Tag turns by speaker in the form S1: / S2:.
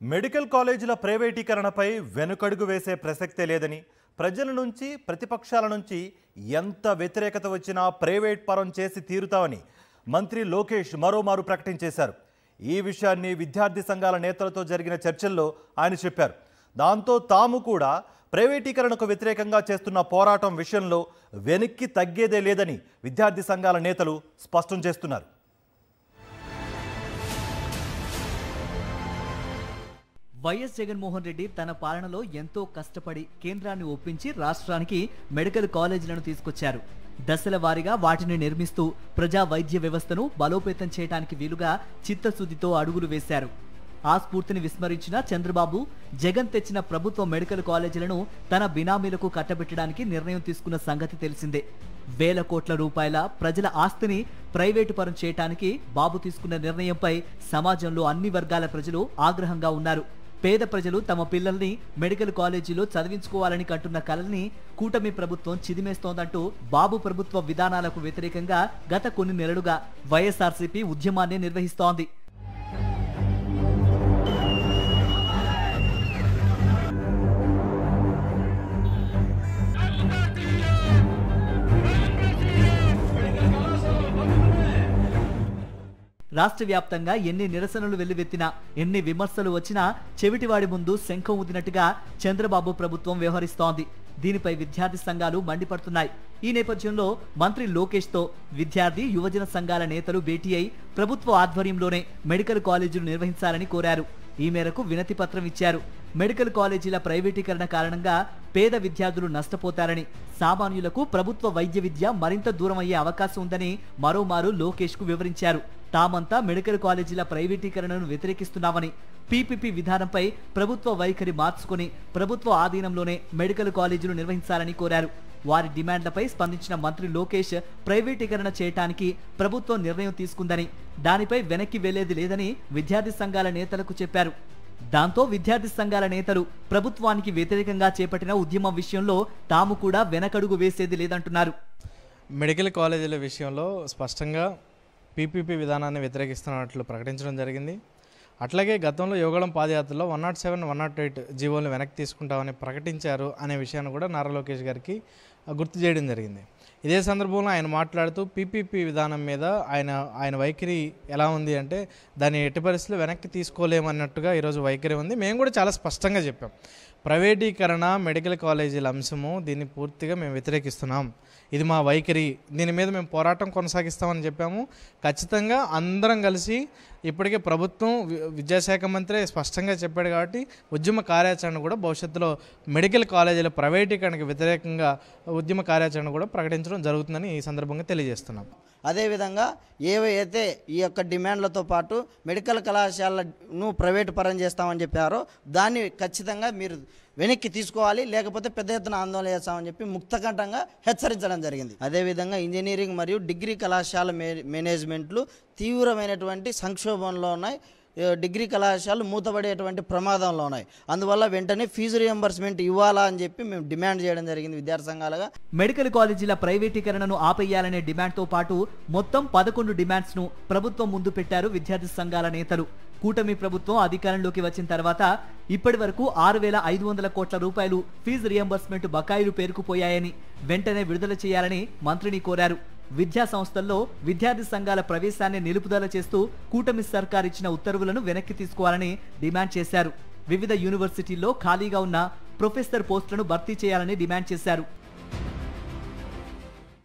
S1: Medical కాలేజీల ప్రైవేటీకరణపై వెనుకడుగు వేసే ప్రసక్తే లేదని, ప్రజల నుంచి ప్రతిపక్షాల నుంచి ఎంత వ్యతిరేకత వచ్చినా ప్రైవేట్ పరం చేసి తీరుతామని మంత్రి లోకేష్ మరోమారు ప్రకటించేశారు. ఈ విషయాన్ని విద్యార్థి సంఘాల నేతలతో జరిగిన చర్చల్లో ఆయన చెప్పారు. దాంతో తాము కూడా ప్రైవేటీకరణకు వ్యతిరేకంగా చేస్తున్న పోరాటం విషయంలో వెనక్కి తగ్గేదే లేదని విద్యార్థి సంఘాల నేతలు స్పష్టం చేస్తున్నారు.
S2: వైఎస్ జగన్మోహన్ రెడ్డి తన పాలనలో ఎంతో కష్టపడి కేంద్రాన్ని ఒప్పించి రాష్ట్రానికి మెడికల్ కాలేజీలను తీసుకొచ్చారు. దశల వారీగా వాటిని నిర్మిస్తూ ప్రజా వైద్య వ్యవస్థను బలోపేతం చేయడానికి వీలుగా చిత్తశుద్ధితో అడుగులు వేశారు. ఆ స్ఫూర్తిని విస్మరించిన చంద్రబాబు జగన్ తెచ్చిన ప్రభుత్వ మెడికల్ కాలేజీలను తన బినామీలకు కట్టబెట్టడానికి నిర్ణయం తీసుకున్న సంగతి తెలిసిందే. వేల కోట్ల రూపాయల ప్రజల ఆస్తిని ప్రైవేటు పరం చేయడానికి బాబు తీసుకున్న నిర్ణయంపై సమాజంలో అన్ని వర్గాల ప్రజలు ఆగ్రహంగా ఉన్నారు. పేద ప్రజలు తమ పిల్లల్ని మెడికల్ కాలేజీలో చదివించుకోవాలని కంటున్న కలల్ని కూటమి ప్రభుత్వం చిదిమేస్తోందంటూ బాబు ప్రభుత్వ విధానాలకు వ్యతిరేకంగా గత కొన్ని నెలలుగా వైఎస్ఆర్సీపీ ఉద్యమాన్ని నిర్వహిస్తోంది. రాష్ట్ర వ్యాప్తంగా ఎన్ని నిరసనలు వెల్లువెత్తినా, ఎన్ని విమర్శలు వచ్చినా చెవిటివాడి ముందు శంఖం ఊదినట్టుగా చంద్రబాబు ప్రభుత్వం వ్యవహరిస్తోంది. దీనిపై విద్యార్థి సంఘాలు మండిపడుతున్నాయి. ఈ నేపథ్యంలో మంత్రి లోకేష్ తో విద్యార్థి యువజన సంఘాల నేతలు భేటీ అయి ప్రభుత్వ ఆధ్వర్యంలోనే మెడికల్ కాలేజీలు నిర్వహించాలని కోరారు. ఈ మేరకు వినతి పత్రం ఇచ్చారు. మెడికల్ కాలేజీల ప్రైవేటీకరణ కారణంగా పేద విద్యార్థులు నష్టపోతారని, సామాన్యులకు ప్రభుత్వ వైద్య విద్య మరింత దూరం అయ్యే అవకాశం ఉందని మరోమారు లోకేష్ కు వివరించారు. తామంతా మెడికల్ కాలేజీల ప్రైవేటీకరణను వ్యతిరేకిస్తున్నామని, పీపీపీ విధానంపై ప్రభుత్వ వైఖరి మార్చుకుని ప్రభుత్వ ఆధీనంలోనే మెడికల్ కాలేజీలు నిర్వహించాలని కోరారు. వారి డిమాండ్లపై స్పందించిన మంత్రి లోకేష్ ప్రైవేటీకరణ చేయడానికి ప్రభుత్వం నిర్ణయం తీసుకుందని, దానిపై వెనక్కి వెళ్లేది లేదని విద్యార్థి సంఘాల నేతలకు చెప్పారు. దాంతో విద్యార్థి సంఘాల నేతలు ప్రభుత్వానికి వ్యతిరేకంగా చేపట్టిన ఉద్యమం విషయంలో తాము కూడా వెనకడుగు వేసేది లేదంటున్నారు.
S3: మెడికల్ కాలేజీల విషయంలో స్పష్టంగా పీపీపీ విధానాన్ని వ్యతిరేకిస్తున్నట్లు ప్రకటించడం జరిగింది. అట్లాగే గతంలో యువగళం పాదయాత్రలో 107, 108 జీవోలను వెనక్కి తీసుకుంటామని ప్రకటించారు అనే విషయాన్ని కూడా నారా లోకేష్ గారికి గుర్తు చేయడం జరిగింది. ఇదే సందర్భంలో ఆయన మాట్లాడుతూ పీపీపీ విధానం మీద ఆయన వైఖరి ఎలా ఉంది అంటే దాన్ని ఎట్టి పరిస్థితుల్లో వెనక్కి తీసుకోలేమన్నట్టుగా ఈరోజు వైఖరి ఉంది. మేము కూడా చాలా స్పష్టంగా చెప్పాం, ప్రైవేటీకరణ మెడికల్ కాలేజీల అంశము దీన్ని పూర్తిగా మేము వ్యతిరేకిస్తున్నాం, ఇది మా వైఖరి, దీని మీద మేము పోరాటం కొనసాగిస్తామని చెప్పాము. ఖచ్చితంగా అందరం కలిసి ఇప్పటికే ప్రభుత్వం విద్యాశాఖ మంత్రి స్పష్టంగా చెప్పాడు కాబట్టి ఉద్యమ కార్యాచరణ కూడా భవిష్యత్తులో మెడికల్ కాలేజీల ప్రైవేటీకరణకు వ్యతిరేకంగా ఉద్యమ కార్యాచరణ కూడా ప్రకటించడం జరుగుతుందని ఈ సందర్భంగా తెలియజేస్తున్నాం.
S4: అదేవిధంగా ఏవైతే ఈ యొక్క డిమాండ్లతో పాటు మెడికల్ కళాశాలను ప్రైవేటు పరం చేస్తామని చెప్పారో దాన్ని ఖచ్చితంగా మీరు వెనక్కి తీసుకోవాలి, లేకపోతే పెద్ద ఎత్తున ఆందోళన చేస్తామని చెప్పి ముక్తకంఠంగా హెచ్చరించడం జరిగింది. అదేవిధంగా ఇంజనీరింగ్ మరియు డిగ్రీ కళాశాల మేనేజ్మెంట్లు తీవ్రమైనటువంటి సంక్షోభంలో ఉన్నాయి. డిగ్రీ కళాశాలలు మూతపడేటువంటి ప్రమాదంలో ఉన్నాయి. అందువల్ల వెంటనే ఫీజు రియంబర్స్మెంట్ ఇవ్వాలా అని చెప్పి మేము డిమాండ్ చేయడం జరిగింది విద్యార్థి సంఘాలుగా.
S2: మెడికల్ కాలేజీల ప్రైవేటీకరణను ఆపేయాలనే డిమాండ్తో పాటు మొత్తం 11 డిమాండ్స్ ను ప్రభుత్వం ముందు పెట్టారు విద్యార్థి సంఘాల నేతలు. కూటమి ప్రభుత్వం అధికారంలోకి వచ్చిన తర్వాత ఇప్పటి వరకు 6,500 కోట్ల రూపాయలు ఫీజు రియంబర్స్మెంట్ బకాయిలు పేరుకుపోయాయని వెంటనే విడుదల చేయాలని మంత్రిని కోరారు. విద్యా సంస్థల్లో విద్యార్థి సంఘాల ప్రవేశాన్ని నిలుపుదల చేస్తూ కూటమి సర్కార్ ఇచ్చిన ఉత్తర్వులను వెనక్కి తీసుకోవాలని డిమాండ్ చేశారు. వివిధ యూనివర్సిటీల్లో ఖాళీగా ఉన్న ప్రొఫెసర్ పోస్టులను భర్తీ చేయాలని డిమాండ్ చేశారు.